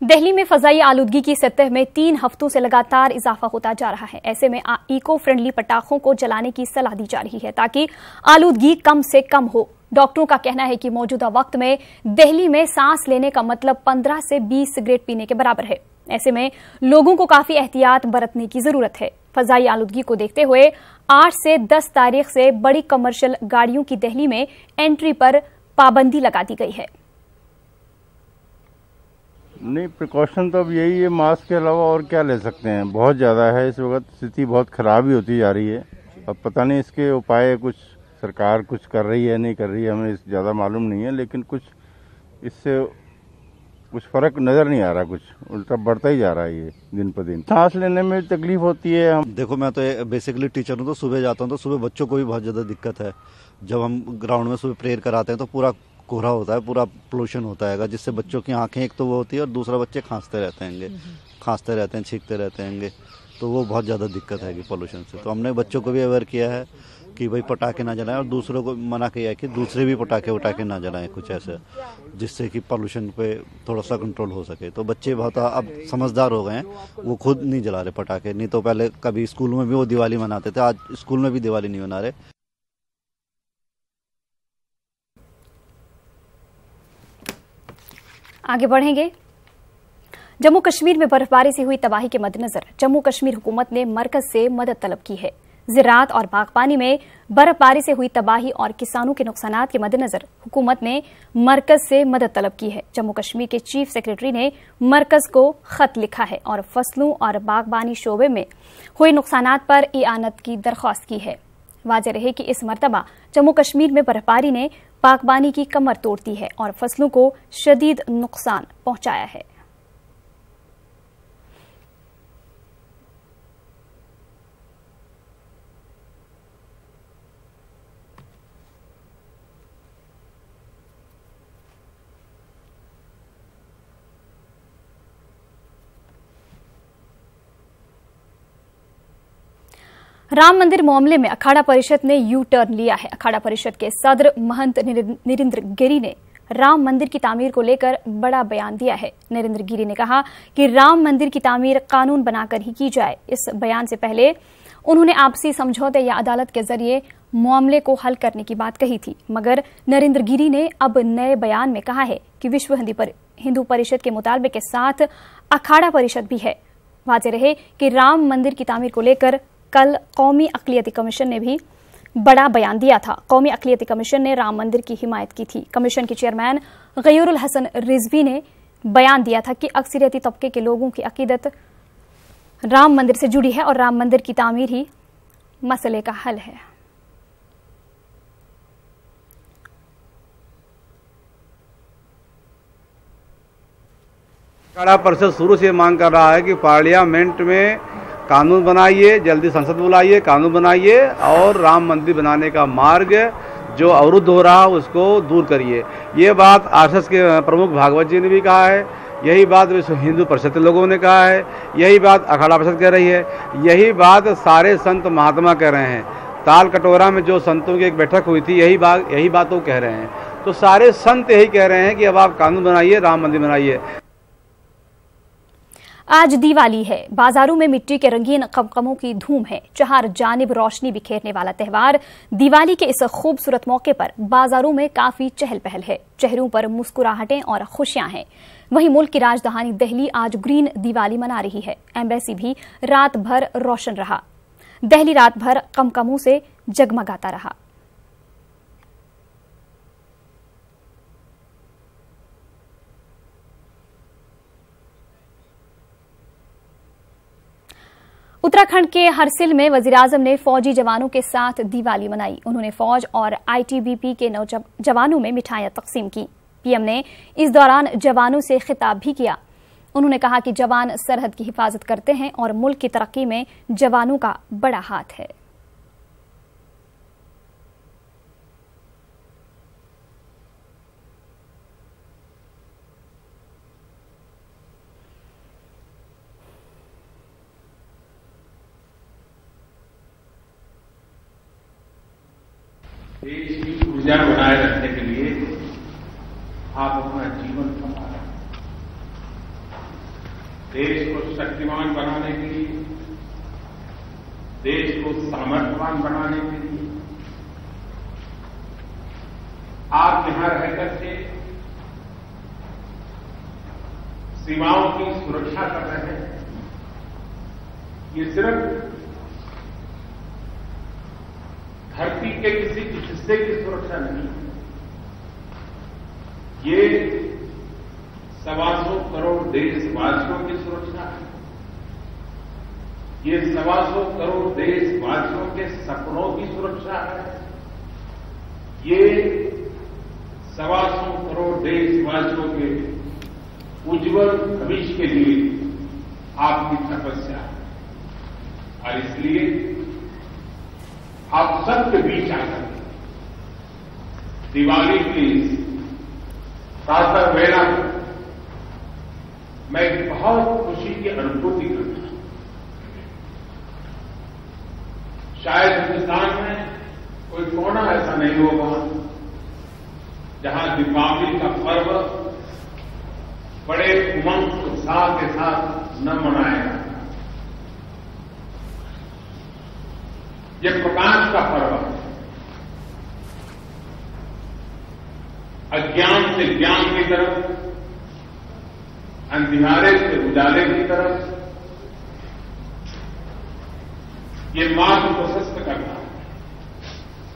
दिल्ली में फजाई आलूदगी की सतह में 3 हफ्तों से लगातार इजाफा होता जा रहा है। ऐसे में इको फ्रेंडली पटाखों को जलाने की सलाह दी जा रही है ताकि आलूदगी कम से कम हो। डॉक्टरों का कहना है कि मौजूदा वक्त में दिल्ली में सांस लेने का मतलब 15 से 20 सिगरेट पीने के बराबर है। ऐसे में लोगों को काफी एहतियात बरतने की जरूरत है। फजाई आलूदगी को देखते हुए 8 से 10 तारीख से बड़ी कमर्शियल गाड़ियों की दिल्ली में एंट्री पर पाबंदी लगा दी गई है। नहीं, प्रिकॉशन तो अब यही है, मास्क के अलावा और क्या ले सकते हैं। बहुत ज़्यादा है इस वक्त, स्थिति बहुत ख़राब ही होती जा रही है। अब पता नहीं इसके उपाय कुछ सरकार कुछ कर रही है नहीं कर रही है, हमें ज़्यादा मालूम नहीं है, लेकिन कुछ इससे कुछ फ़र्क नज़र नहीं आ रहा, कुछ उल्टा बढ़ता ही जा रहा है ये दिन पर दिन। सांस लेने में तकलीफ होती है। हम देखो, मैं तो बेसिकली टीचर हूँ, तो सुबह जाता हूँ तो सुबह बच्चों को भी बहुत ज़्यादा दिक्कत है। जब हम ग्राउंड में सुबह प्रेयर कराते हैं तो पूरा कोहरा होता है, पूरा पोल्यूशन होता है, जिससे बच्चों की आंखें एक तो वो होती है और दूसरा बच्चे खांसते रहते हैं, छींकते रहते हैं, तो वो बहुत ज़्यादा दिक्कत है पोल्यूशन से। तो हमने बच्चों को भी अवेयर किया है कि भाई पटाखे ना जलाएं, और दूसरों को मना किया है कि दूसरे भी पटाखे ना जलाएं, कुछ ऐसे जिससे कि पोल्यूशन पे थोड़ा सा कंट्रोल हो सके। तो बच्चे बहुत अब समझदार हो गए हैं, वो खुद नहीं जला रहे पटाखे। नहीं तो पहले कभी स्कूल में भी वो दिवाली मनाते थे, आज स्कूल में भी दिवाली नहीं मना रहे। आगे बढ़ेंगे। जम्मू कश्मीर में बर्फबारी से हुई तबाही के मद्देनजर जम्मू कश्मीर हुकूमत ने मरकज से मदद तलब की है। ज़राअत और बागबानी में बर्फबारी से हुई तबाही और किसानों के नुकसानात के मद्देनजर हुकूमत ने मरकज से मदद तलब की है। जम्मू कश्मीर के चीफ सेक्रेटरी ने मरकज को खत लिखा है और फसलों और बागबानी शोबे में हुए नुकसानात पर इआनत की दरख्वास्त की है। वाज़ेह रहे कि इस मरतबा जम्मू कश्मीर में बर्फबारी ने बागबानी की कमर तोड़ दी है और फसलों को शदीद नुकसान पहुंचाया है। राम मंदिर मामले में अखाड़ा परिषद ने यू टर्न लिया है। अखाड़ा परिषद के सदर महंत नरेंद्र गिरी ने राम मंदिर की तामीर को लेकर बड़ा बयान दिया है। नरेंद्र गिरी ने कहा कि राम मंदिर की तामीर कानून बनाकर ही की जाए। इस बयान से पहले उन्होंने आपसी समझौते या अदालत के जरिए मामले को हल करने की बात कही थी, मगर नरेंद्र गिरी ने अब नए बयान में कहा है कि विश्व हिंदू परिषद के मुतालबे के साथ अखाड़ा परिषद भी है। वाज़ेह रहे कि राम मंदिर की तामीर को लेकर कल कौमी अक़लियती कमीशन ने भी बड़ा बयान दिया था। कौमी अक़लियती कमीशन ने राम मंदिर की हिमायत की थी। कमीशन के चेयरमैन गयूरुल हसन रिजवी ने बयान दिया था कि अक्सरियती तबके के लोगों की अकीदत राम मंदिर से जुड़ी है और राम मंदिर की तामीर ही मसले का हल है। अखाड़ा परिषद शुरू से मांग कर रहा है कि पार्लियामेंट में कानून बनाइए, जल्दी संसद बुलाइए, कानून बनाइए और राम मंदिर बनाने का मार्ग जो अवरुद्ध हो रहा है उसको दूर करिए। ये बात आरएसएस के प्रमुख भागवत जी ने भी कहा है, यही बात विश्व हिंदू परिषद के लोगों ने कहा है, यही बात अखाड़ा परिषद कह रही है, यही बात सारे संत महात्मा कह रहे हैं। ताल कटोरा में जो संतों की एक बैठक हुई थी, यही बात वो कह रहे हैं। तो सारे संत यही कह रहे हैं कि अब आप कानून बनाइए, राम मंदिर बनाइए। आज दिवाली है। बाजारों में मिट्टी के रंगीन कमकमों की धूम है। चार जानिब रोशनी बिखेरने वाला त्यौहार दिवाली के इस खूबसूरत मौके पर बाजारों में काफी चहल पहल है। चेहरों पर मुस्कुराहटें और खुशियां हैं। वहीं मुल्क की राजधानी दिल्ली आज ग्रीन दिवाली मना रही है। एम्बेसी भी रात भर रोशन रहा। दिल्ली रात भर कमकमों से जगमगाता रहा। उत्तराखंड के हरसिल में वजीर-ए-आज़म ने फौजी जवानों के साथ दिवाली मनाई। उन्होंने फौज और आईटीबीपी के जवानों में मिठाइयां तकसीम की। पीएम ने इस दौरान जवानों से खिताब भी किया। उन्होंने कहा कि जवान सरहद की हिफाजत करते हैं और मुल्क की तरक्की में जवानों का बड़ा हाथ है। देश की ऊर्जा बनाए रखने के लिए आप अपना जीवन संभालें। देश को शक्तिमान बनाने के लिए, देश को सामर्थ्यवान बनाने के लिए आप यहां रहकर के सीमाओं की सुरक्षा कर रहे हैं। ये सिर्फ धरती के किसी हिस्से की सुरक्षा नहीं, ये 125 करोड़ देशवासियों की सुरक्षा है। ये 125 करोड़ देशवासियों के सपनों की सुरक्षा है। ये 125 करोड़ देशवासियों के उज्जवल भविष्य के लिए आपकी तपस्या है। और इसलिए आप सबके बीच आकर दिवाली की प्रातः वेला को मैं एक बहुत खुशी की अनुभूति करता हूं। शायद हिंदुस्तान में कोई कोना ऐसा नहीं होगा जहां दीपावली का पर्व बड़े उमंग उत्साह के साथ न मनाया जाता। यह प्रकाश का पर्व है, अज्ञान से ज्ञान की तरफ, अंधियारे से उजाले की तरफ ये मार्ग प्रशस्त करता है।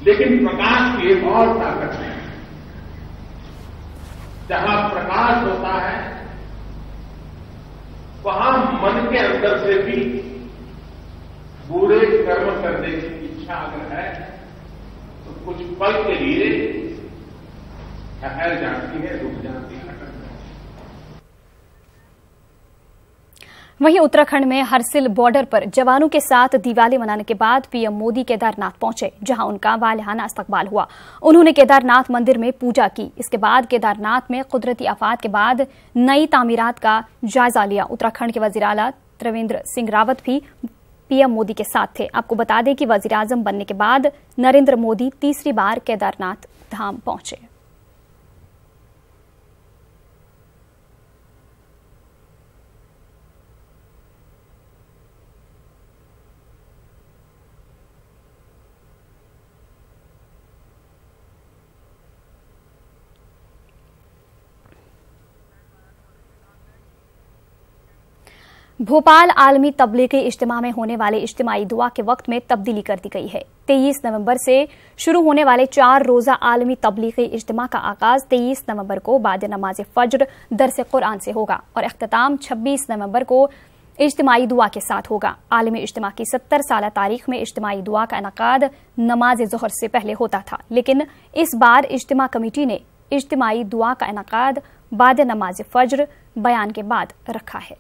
लेकिन प्रकाश की एक और ताकत है, जहां प्रकाश होता है वहां मन के अंदर से भी बुरे कर्म करने की इच्छा अगर है तो कुछ पल के लिए ठहर जाती है, रुक जाती है, अटक जाती है। वहीं उत्तराखंड में हरसिल बॉर्डर पर जवानों के साथ दिवाली मनाने के बाद पीएम मोदी केदारनाथ पहुंचे, जहां उनका वालिहाना इस्तकबाल हुआ। उन्होंने केदारनाथ मंदिर में पूजा की। इसके बाद केदारनाथ में कुदरती आफात के बाद नई तामीरात का जायजा लिया। उत्तराखंड के वजीर आला त्रिवेंद्र सिंह रावत भी पीएम मोदी के साथ थे। आपको बता दें कि वजीर आजम बनने के बाद नरेंद्र मोदी तीसरी बार केदारनाथ धाम पहुंचे। भोपाल आलमी तबलीगी इज्तिमा में होने वाले इज्तिमाई दुआ के वक्त में तब्दीली कर दी गई है। 23 नवंबर से शुरू होने वाले 4 रोजा आलमी तबलीगी इज्तिमा का आगाज 23 नवंबर को बाद नमाज फज्र दरस कुरान से होगा और इख्तिताम 26 नवंबर को इज्तिमाई दुआ के साथ होगा। आलमी इज्तिमा की 70 साल तारीख में इज्तिमाई दुआ का इनकाद नमाज ज़ोहर से पहले होता था, लेकिन इस बार इज्तिमा कमेटी ने इज्तिमाई दुआ का इनकाद बाद नमाज फज्र बयान के बाद रखा है।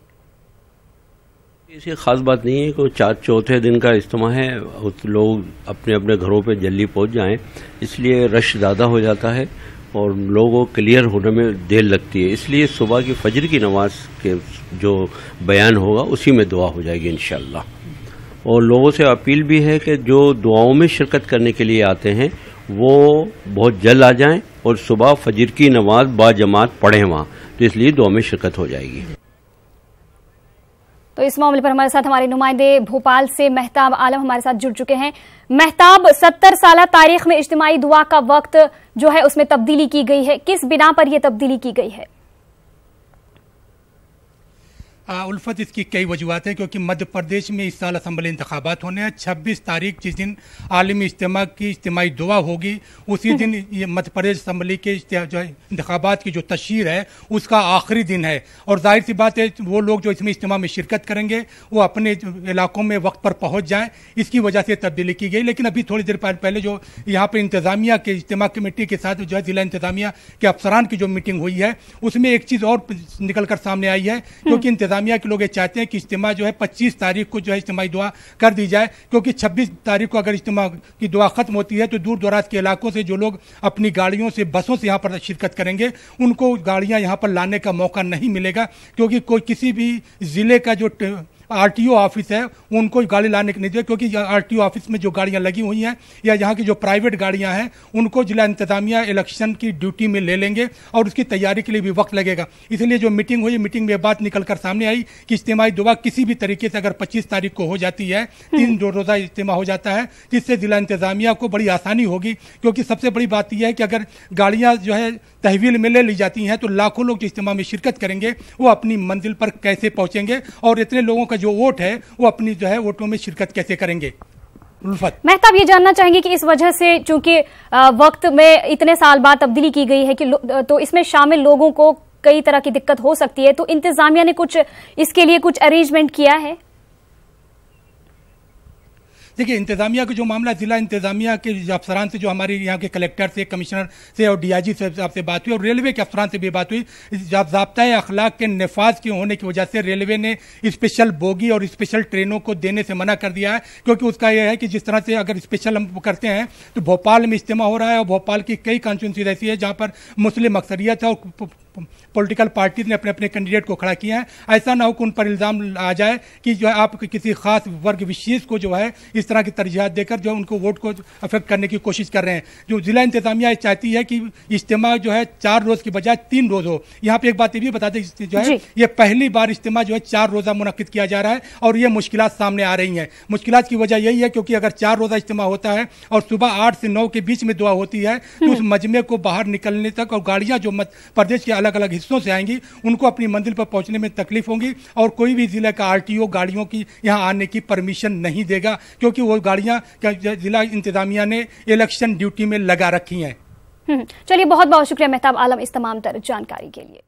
इसकी खास बात नहीं है कि चौथे दिन का इज्तिमा है, लोग अपने अपने घरों पे जल्दी पहुंच जाएं, इसलिए रश ज़्यादा हो जाता है और लोगों को क्लियर होने में देर लगती है। इसलिए सुबह की फजर की नमाज के जो बयान होगा उसी में दुआ हो जाएगी इंशाअल्लाह। और लोगों से अपील भी है कि जो दुआओं में शिरकत करने के लिए आते हैं वो बहुत जल्द आ जाएं और सुबह फजर की नमाज बाजमात पढ़ें वहाँ, तो इसलिए दुआ में शिरकत हो जाएगी। तो इस मामले पर हमारे साथ हमारे नुमाइंदे भोपाल से मेहताब आलम हमारे साथ जुड़ चुके हैं। मेहताब, 70 साल तारीख में इज्तिमाई दुआ का वक्त जो है उसमें तब्दीली की गई है, किस बिना पर यह तब्दीली की गई है? उल्फत इसकी कई वजूहत हैं, क्योंकि मध्य प्रदेश में इस साल असम्बली इंतखाबात होने हैं। 26 तारीख जिस दिन आलमी इज्तिमा की इज्तिमाई दुआ होगी उसी दिन ये मध्य प्रदेश असम्बली के जो इंतखाबात की जो तशहीर है उसका आखिरी दिन है। और जाहिर सी बात है वो लोग जो इसमें इज्तिमा में शिरकत करेंगे वो अपने इलाकों में वक्त पर पहुँच जाएँ, इसकी वजह से तब्दीली की गई। लेकिन अभी थोड़ी देर पहले जो यहाँ पर इंतज़ामिया के इज्तिमा कमेटी के साथ जो है ज़िला इंतज़ामिया के अफसरान की जो मीटिंग हुई है उसमें एक चीज़ और निकल कर सामने आई है, क्योंकि इंतज़ामिया के लोग ये चाहते हैं कि इज्तिमा जो है 25 तारीख को जो है इज्तिमाई दुआ कर दी जाए, क्योंकि 26 तारीख को अगर इज्तिमा की दुआ खत्म होती है तो दूर दराज के इलाकों से जो लोग अपनी गाड़ियों से बसों से यहाँ पर शिरकत करेंगे उनको गाड़ियाँ यहाँ पर लाने का मौका नहीं मिलेगा, क्योंकि कोई किसी भी ज़िले का जो आरटीओ ऑफिस है उनको गाड़ी लाने की नहीं दे, क्योंकि आरटीओ ऑफिस में जो गाड़ियां लगी हुई हैं या यहाँ की जो प्राइवेट गाड़ियां हैं उनको जिला इंतजामिया इलेक्शन की ड्यूटी में ले लेंगे और उसकी तैयारी के लिए भी वक्त लगेगा। इसलिए जो मीटिंग हुई, मीटिंग में बात निकल कर सामने आई कि इज्तिमाई दुआ किसी भी तरीके से अगर 25 तारीख को हो जाती है, 3 रोजा इज्तिमा हो जाता है, जिससे जिला इंतजामिया को बड़ी आसानी होगी। क्योंकि सबसे बड़ी बात यह है कि अगर गाड़ियां जो है तहवील में ले ली जाती हैं तो लाखों लोग जो इज्तिमा में शिरकत करेंगे वो अपनी मंजिल पर कैसे पहुंचेंगे और इतने लोगों का जो वोट है वो अपनी जो है वोटों में शिरकत कैसे करेंगे। मेहताब, ये जानना चाहेंगे कि इस वजह से चूंकि वक्त में इतने साल बाद तब्दीली की गई है कि तो इसमें शामिल लोगों को कई तरह की दिक्कत हो सकती है, तो इंतजामिया ने कुछ इसके लिए कुछ अरेंजमेंट किया है? देखिए, इंतजामिया का जो मामला, जिला इंतजामिया के अफसरान से, जो हमारे यहाँ के कलेक्टर से, कमिश्नर से और डीआईजी से आपसे बात हुई और रेलवे के अफसरान से भी बात हुई, ज़ाब्ता अखलाक के नफाज के होने की वजह से रेलवे ने स्पेशल बोगी और स्पेशल ट्रेनों को देने से मना कर दिया है। क्योंकि उसका यह है कि जिस तरह से अगर स्पेशल हम करते हैं तो भोपाल में इज्तिमा हो रहा है और भोपाल की कई कॉन्स्टिट्यूंसीज ऐसी है जहाँ पर मुस्लिम अक्सरियत है और पॉलिटिकल पार्टी ने अपने अपने कैंडिडेट को खड़ा किया है। ऐसा ना हो कि उन पर इल्ज़ाम आ जाए कि जो है आप किसी खास वर्ग विशेष को जो है इस तरह की तरजीहात देकर जो उनको वोट को अफेक्ट करने की कोशिश कर रहे हैं। जो जिला इंतजामिया चाहती है कि इज्तिमा जो है 4 रोज की बजाय 3 रोज हो। यहाँ पे एक बात ये भी बता दें, जो है ये पहली बार इज्तिमा जो है 4 रोजा मुनक्किद किया जा रहा है और ये मुश्किलात सामने आ रही हैं। मुश्किलात की वजह यही है क्योंकि अगर 4 रोजा इज्तिमा होता है और सुबह 8 से 9 के बीच में दुआ होती है तो उस मजमे को बाहर निकलने तक और गाड़ियां जो प्रदेश के अलग अलग हिस्सों से आएंगी उनको अपनी मंजिल पर पहुंचने में तकलीफ होगी और कोई भी जिले का आरटीओ गाड़ियों की यहां आने की परमिशन नहीं देगा, क्योंकि वो गाड़ियां जिला इंतजामिया ने इलेक्शन ड्यूटी में लगा रखी हैं। चलिए, बहुत बहुत शुक्रिया मेहताब आलम इस तमाम तर जानकारी के लिए।